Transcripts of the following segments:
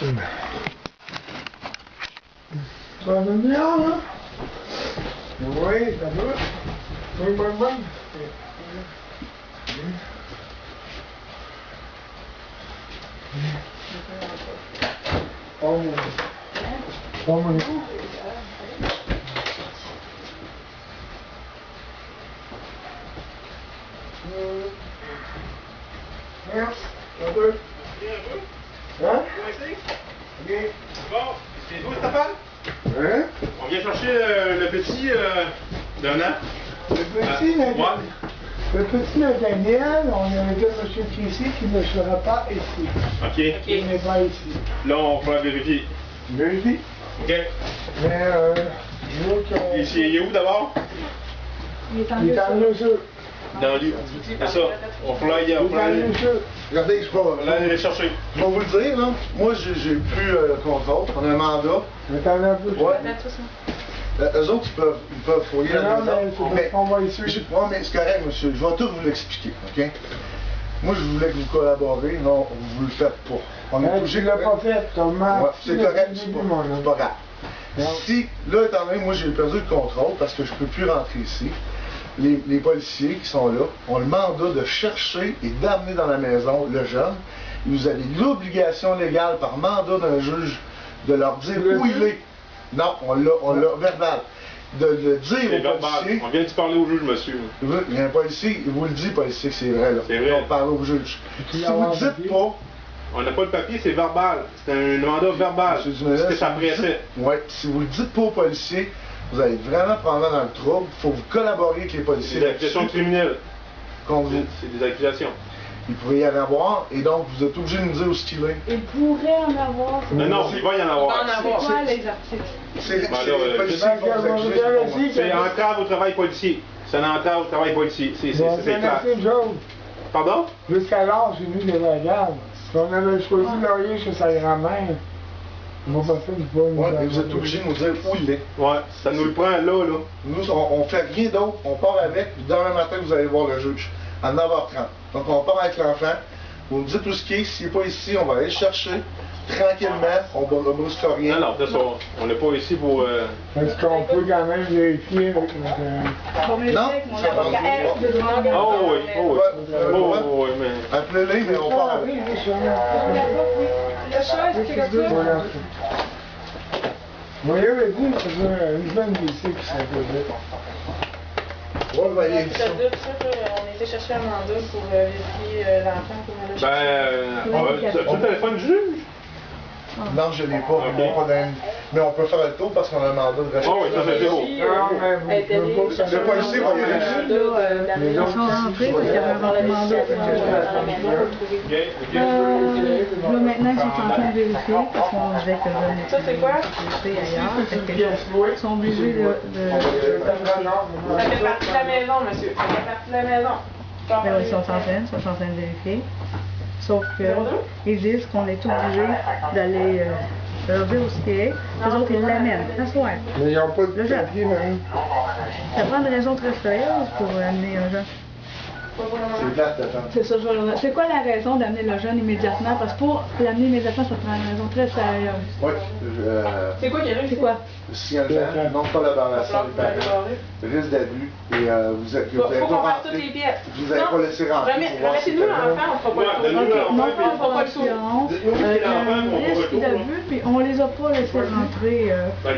Ça va bien, là? Oui, ça va. Oui, bonne. Oh mon Dieu. Un peu. Hein? Ok. Bon, c'est vous, Stéphane? Hein? On vient chercher le petit d'un an. Le petit, le petit Nathaniel, on avait dit à M. Kissy qu'il ne sera pas ici. OK. Il n'est pas ici. Là, on fera vérifier. Vérifie. OK. Mais, je veux qu'on... Ici, il est où d'abord? Il est en mesure. Dans lui. C'est ça. On fera aller. On fera aller. Regardez, Là, aller les chercher. je vais vous le dire, là. Moi, j'ai plus le contrôle. On a un mandat. Mais t'en as un peu. Ouais. Eux autres, ils peuvent fouiller la Non, maison. mais c'est parce qu'on va ici. Ouais, mais c'est correct, monsieur. Je vais tout vous l'expliquer, OK? Moi, je voulais que vous collaboriez. Non, vous le faites pas. On est obligé Tu l'as pas fait, Thomas. Ouais, c'est correct, c'est pas grave. Si, là, étant donné, moi, j'ai perdu le contrôle parce que je peux plus rentrer ici. Les policiers qui sont là ont le mandat de chercher et d'amener dans la maison le jeune. Vous avez l'obligation légale par mandat d'un juge de leur dire où il est. Non, on l'a verbal. De le dire aux policiers. On vient de parler au juge, monsieur. Il y a un policier, il vous le dit, policier, que c'est vrai, là. C'est vrai. On parle au juge. Si vous ne dites pas, On n'a pas le papier, c'est verbal. C'est un mandat verbal. Parce que ça pressait. Oui, si vous ne le dites pas aux policiers, vous allez vraiment prendre dans le trouble. Il faut que vous collaborez avec les C'est policiers. des accusations criminelles. Contre vous. C'est des accusations. Il pourrait y en avoir, et donc vous êtes obligé de nous dire où il est. Il pourrait en avoir. Non, non, il va y en avoir. C'est quoi les articles? C'est les Ben là, policiers qui vont vous accuser. C'est entrave au travail policier. C'est un entrave au travail policier. C'est clair. Pardon? Jusqu'à l'âge, j'ai mis des regards. Si on avait choisi Laurier chez sa grand-mère, on va passer du bon. Ouais, mais vous êtes obligé de nous dire où il est. Ouais, ça nous le prend là. Nous, on fait rien d'autre, on part avec, puis demain matin, vous allez voir le juge, à 9h30. Donc, on part avec l'enfant, vous nous dites où ce qu'il est, s'il n'est pas ici, on va aller le chercher, tranquillement, on ne brusque rien. Non, non, c'est ça. On n'est pas ici pour... Est-ce qu'on peut quand même vérifier avec Non, ça va pas. Oh oui, oh oui. Oh oui, mais... Appelez-les, mais on part avec. Le chat, est-ce que tu Voilà. Moi, il avait dit que c'était une bonne lycée qui s'appelait. Ouais, ben, il est on était chercher un mandat pour vérifier l'enfant pour aller chercher. Tu as le téléphone du juge? Non, je ne l'ai pas, il n'est pas dans... Mais on peut faire le tour parce qu'on a un mandat de recherche. Oh oui, ça c'est beau. Le policier va y aller. Ils sont rentrés parce qu'il y avait un mandat. Là, maintenant, ils sont en train de vérifier parce qu'on disait que Ça, c'est quoi? ailleurs. Ils sont obligés de Ça fait partie de la maison, monsieur. Ça fait partie de la maison. ils sont en train de vérifier. Sauf que ils disent qu'on est obligé d'aller leur dire où ce qu'il est. Les autres, ils l'amènent. Ça soit. Mais ils n'ont pas de papier, même. Ça prend une raison très sérieuse pour amener un jeune. C'est plate d'attendre. C'est ça, c'est quoi la raison d'amener le jeune immédiatement? Parce que pour l'amener immédiatement, ça prend une raison très sérieuse. Oui, C'est quoi qui arrive? C'est quoi? signalement, non collaboration des parents, risque d'abus, et vous avez Faut qu'on fasse toutes les pièces. vous n'avez pas laissé rentrer. Remettez-nous l'enfant, on fera pas le tour. Non, on fera pas le tour. risque d'abus, puis on les a pas laissés rentrer. Ça,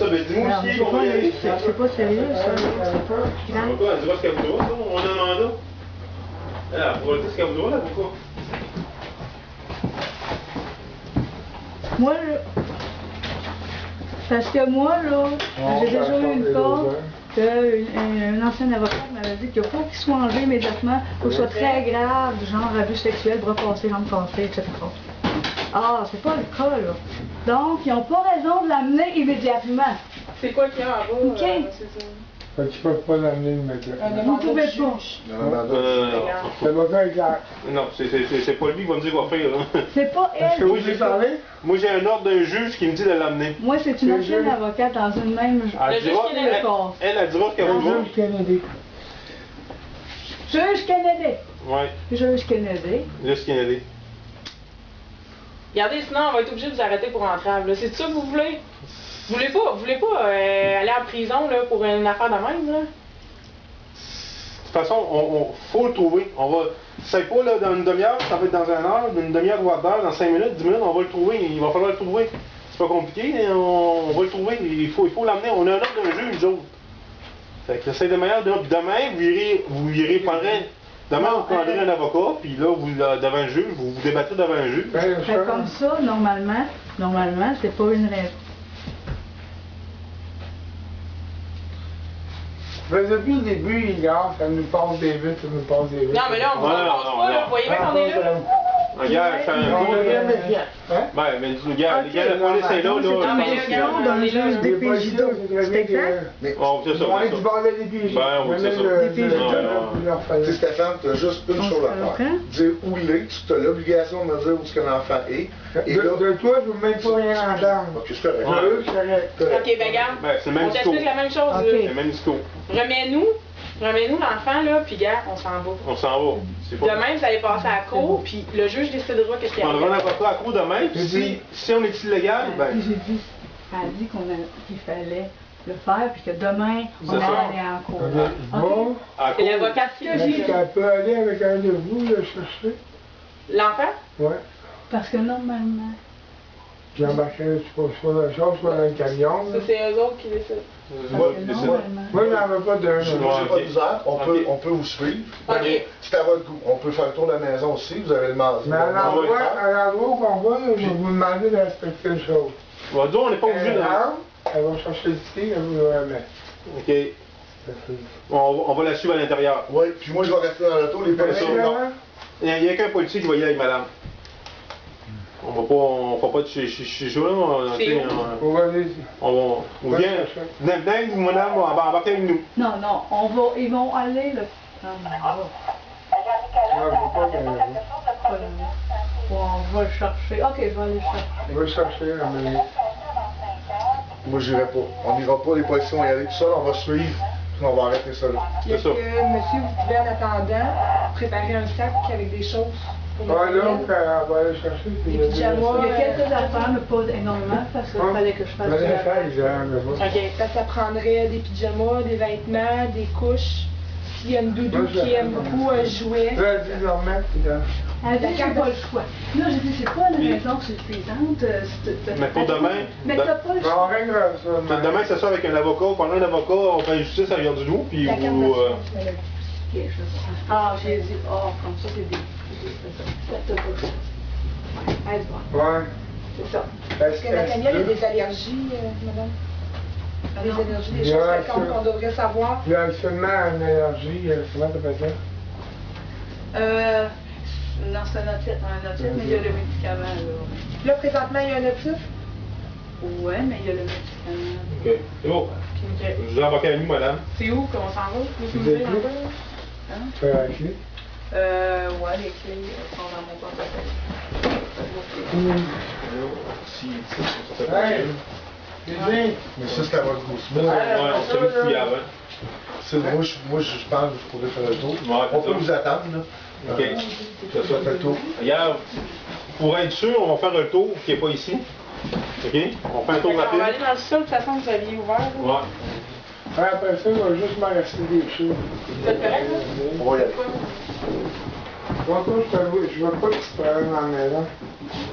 ben dis-moi Non, aussi qu'on va y aller. c'est pas sérieux, ça. On va pas, dis-moi ce qu'elle vous doit, on a un mandat. Alors, on va dire ce qu'elle vous doit, là, pourquoi? Moi, parce que moi, là, j'ai déjà eu une fois qu'un ancien avocat m'avait dit qu'il faut qu'il soit enlevé immédiatement, il faut que ce soit très grave, du genre abus sexuel, bras cassés, jambes cassées, etc. Ah, c'est pas le cas, là. Donc, ils n'ont pas raison de l'amener immédiatement. C'est quoi qu'il y a en bas? OK. Fait qu'ils ne peuvent pas l'amener immédiatement. Vous ne pouvez pas. L'avocat est clair. Non, c'est pas lui qui va me dire quoi faire, là. C'est pas Est-ce que elle. vous lui parlez? Moi, j'ai un ordre d'un juge qui me dit de l'amener. Moi, c'est une ancienne avocate dans une même... Elle dira ce qu'elle vous doit. Juge Kennedy. Juge Kennedy. Ouais, Juge Kennedy. juste Kennedy. Regardez, sinon on va être obligé de vous arrêter pour entrave. Là. C'est ça que vous voulez? Vous voulez pas aller en prison là, pour une affaire de même, là? De toute façon, faut le trouver. On va. C'est pas là, dans une demi-heure, ça va être dans une heure, d'une demi-heure, 3 heures, dans 5 minutes, 10 minutes, on va le trouver. Il va falloir le trouver. C'est pas compliqué, mais on va le trouver. Il faut l'amener. On a un ordre d'un juge, nous autres. Fait que c'est de manière demain, vous irez prendrez. Demain, vous prendrez un avocat, puis là, devant un juge, vous débattrez devant un juge. Comme ça, normalement, c'est pas une raison. Mais depuis le début, regarde, ça nous passe des vite, ça nous passe des vite. Non, mais là, on ne passe pas, là. Vous voyez bien qu'on est là. Regarde, faire un tour. Ben, mais regarde, les gars, la police est là, Non, là. mais là, regarde, on est là. DPJ2, c'est exact? Bon, c'est ça, On est c'est du ça. bord de DPJ. Ben, oui, c'est ça. Tu sais, Stéphane, tu as juste une chose à faire. Dire où il est, tu as l'obligation de me dire où est-ce que l'enfant est. Et là, De toi, je ne veux même pas rien entendre. ok, c'est correct. De eux, c'est correct. Ok, ben regarde, Ben, c'est le même on discours. t'explique la même chose. Ok. C'est le même discours. Remets-nous l'enfant, là, puis gars, on s'en va. On s'en va. C'est pas. Demain, vous allez passer à la cour, puis le juge décidera qu'est-ce qu'il y On a. prendra un avocat à court demain, puis si on est illégal, ben. J'ai dit, elle a dit qu'il fallait le faire, puis que demain, on C'est allait ça. aller en cours. Bon, À C'est court. l'avocat que j'ai est-ce qu'elle peut aller avec un de vous le chercher? L'enfant? Ouais. Parce que normalement, Puis embarquer sur la chose, soit dans le camion. Ça, là. c'est eux autres qui décident. Moi, parce que c'est ça. normalement. Moi, j'en veux pas d'un. J'ai pas de misère, on peut vous suivre. Ok. C'est à votre goût. On peut faire le tour de la maison aussi, vous avez le mardi. Mais à l'endroit où on va, je vais vous demander de respecter une chose. On va dire, on n'est pas obligé de. Elle va chercher le ticket, elle vous le remet. Ok. On va la suivre à l'intérieur. Oui, puis moi je vais rester dans l'auto, les policiers. Non. Il n'y a qu'un policier qui va y aller avec madame. On va pas de chez là. C'est où? On va aller. On vient. Venez, madame, on va embarquer avec nous. Non, ils vont aller le prendre. Non, je veux pas qu'elle On va le chercher. Ok, je vais aller le chercher. on va chercher la maison. Moi j'irai pas. On n'ira pas, les policiers vont y aller tout seul, on va suivre, puis on va arrêter ça là. Est-ce que, monsieur, vous pouvez, en attendant, préparer un sac avec des choses pour Ah le là, on va aller chercher. Des pyjamas. Il y a quelques affaires, mais pas énormément, parce qu'il fallait que je fasse Vous allez la- faire, ils aiment, là-bas. OK. Ça prendrait des pyjamas, des vêtements, des couches. Il y a une doudou qui aime beaucoup un jouet. Là, elle dit de leur mettre, puis là. Elle dit que j'ai pas le choix. Là, j'ai dit, c'est pas une raison suffisante. Mais pour demain, Mais t'as pas le Mais on choix. réglera ça. Demain, c'est ça avec un avocat. Pendant un avocat, on fait justice à Rivière-du-Loup, puis vous. Ah, j'ai dit, comme ça, c'est des. T'as pas le choix. Ouais, elle se voit. Ouais. C'est ça. Est-ce que Nathaniel a des allergies, madame? Des allergies, des Il y choses a fréquentes ça. qu'on devrait savoir? Il y a seulement une allergie, comment t'appelles ça? Non, c'est un otite, mais il y a le médicament, là. Là, présentement, il y a un otif. Ouais, mais il y a le médicament. Ok. C'est bon. Je vous embarque avec nous, madame. C'est où qu'on s'en va? Vous Vous nous êtes dire un où? peu? Hein? Tu fais la clé? Ouais, les clés sont dans mon portefeuille. Hey! Eugène! Mais ça c'est à votre goût. Moi, Ouais, c'est celui qui avant. moi je pense que je pourrais faire le tour. Ouais, On c'est peut ça. vous attendre là. Ok. Ça fait le tour. Regarde, pour être sûr, on va faire un tour qui n'est pas ici. Ok? On fait un tour On va aller rapide. dans le sol, de toute façon, vous aviez ouvert. là. Ouais. Après ça, il va juste m'en rester des choses. Vous êtes correct, là? On va y aller. Moi, je veux pas que tu te prennes dans la maison.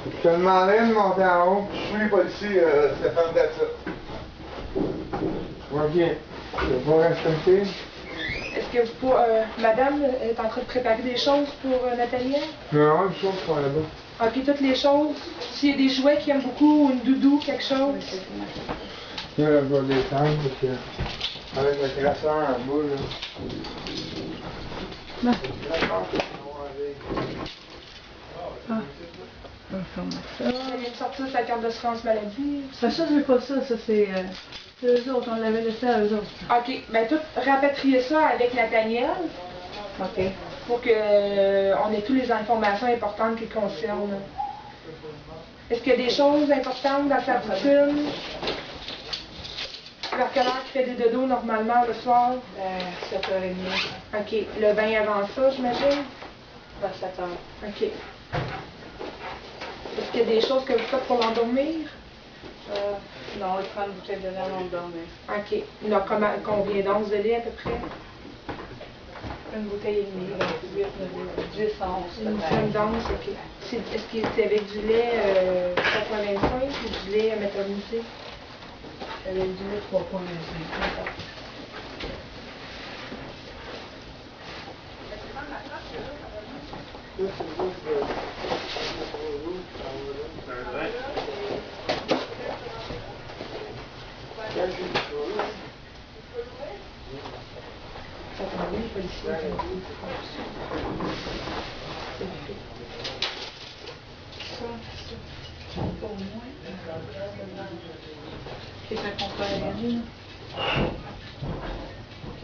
Je te demandais de monter en haut. Je suis les policiers, Stéphane Datsa. Ok. Je vais pas respecter. Est-ce que vous pouvez, madame est en train de préparer des choses pour Nathaniel? Non, une chose pour là-bas. Ok, toutes les choses. S'il y a des jouets qu'il aime beaucoup, ou une doudou, quelque chose. Là, je vais descendre parce que avec le crasseur en bas, là. Non. Ça vient de sortir sa carte d'assurance maladie. Ça, j'ai pas ça, c'est eux autres, on l'avait laissé à eux autres. Ok, ben tout, rapatrier ça avec Nathaniel OK. pour que on ait toutes les informations importantes qui le concernent. Est-ce qu'il y a des choses importantes dans sa routine? Vers quelle heure il fait des dodos normalement le soir? 7h30. Ok, le bain avant ça, j'imagine? Vers 7h. Ok. Est-ce Est-ce qu'il y a des choses que vous faites pour l'endormir? Non, il prend une bouteille de lait avant de dormir. OK. Il a combien d'onces de lait à peu près? Une bouteille et demie, donc 10 onces. Une dizaine d'onces, OK. Est-ce qu'il est avec du lait 4,25 ou du lait à méthanisé? Avec du lait 3,25. C'est un contrat allergie. OK.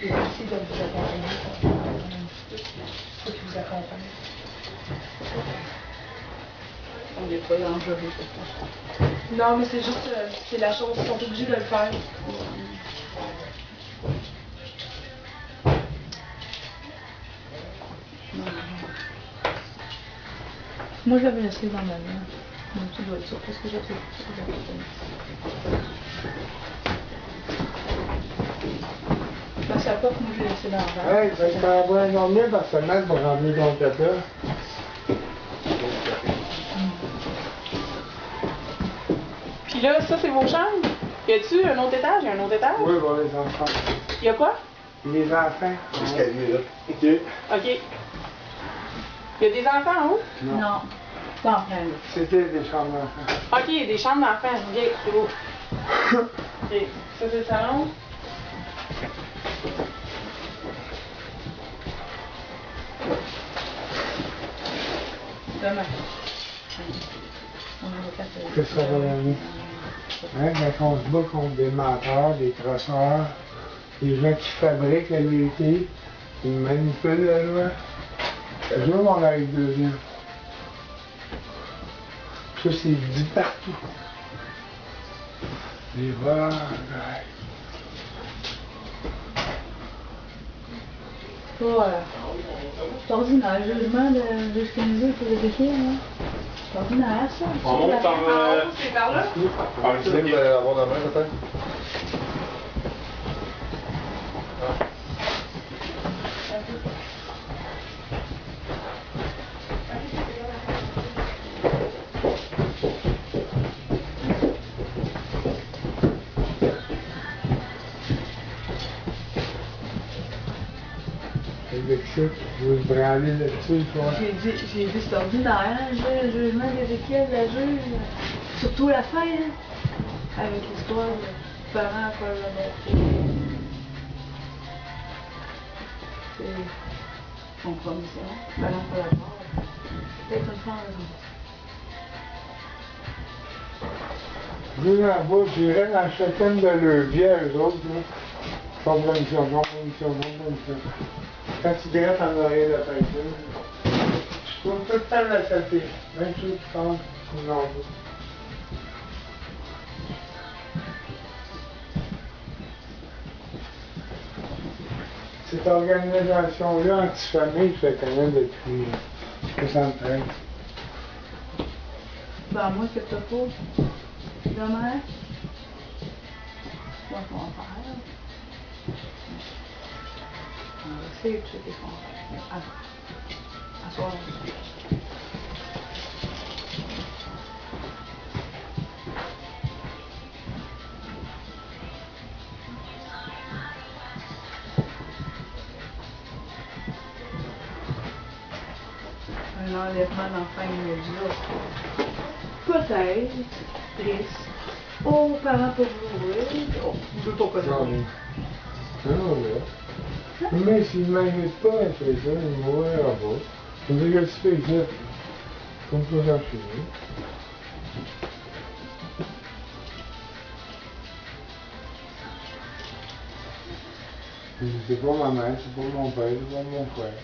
Et merci de vous accompagner. Ceux qui vous accompagnent. On n'est pas dangereux. Non, mais c'est juste, c'est la chose, ils sont obligés de le faire. Moi, je l'avais laissé dans ma main. Donc, tu dois être sûr, parce que j'ai fait ça. Sa porte, moi, je l'ai laissé dans la main. Hey, ça va bien dormir parce que Matt va remplir ton caca. Puis là, ça, c'est vos chambres? Y a-tu un autre étage? Y a un autre étage? Oui, pour les enfants. Y a quoi? Les enfants. L'escalier, là. OK. OK. Y a des enfants en haut? Non. Pas en train, là. C'était des chambres d'enfants. OK, y a des chambres d'enfants. OK, c'est beau. OK. Ça, c'est le salon. Demain. On a le Que ça va donner? Hein, quand on se bat contre des menteurs, des crosseurs, des gens qui fabriquent la vérité, qui manipulent la loi, eux autres, on arrive deuxième. Ça, c'est dit partout. Les voleurs, ouais. C'est ordinaire, le jugement de juge Kennedy pour les écrire, hein. C'est ordinaire, ça. On monte par... C'est par là? par Tu sais, vous allez avoir la main, peut-être? Avec ça, je vais se branler là-dessus, toi. J'ai dit c'est ordinaire, hein, le jugement d'Ézéchiel, la juge, surtout la fin, hein, avec l'histoire de parents faire la moitié. C'est compromission, parents faire la mort. Peut-être une fois en raison. Je vous envoie, j'irai dans chacune de leurs vies, eux autres, là. Compromission. Quand tu grattes en oreille de la peinture, je trouve tout le temps de la saleté. Même ceux qui pensent qu'ils n'ont pas. Cette organisation-là, anti-famille, je la connais depuis 73. Ben, à moins que t'as pas de mère, moi, je vais en faire. On va essayer de checker ce qu'on fait. À soir. Un enlèvement d'enfant immédiat. Peut-être, triste. Oh, parents pour mourir. Oh, je veux pas connaître. Non, là. Mais s'il ne m'invite pas à faire ça, il ne mourra pas. Je me dis que tu fais ça. Comme ça, j'en suis. C'est pas ma mère, c'est pas mon père, c'est pas mon frère.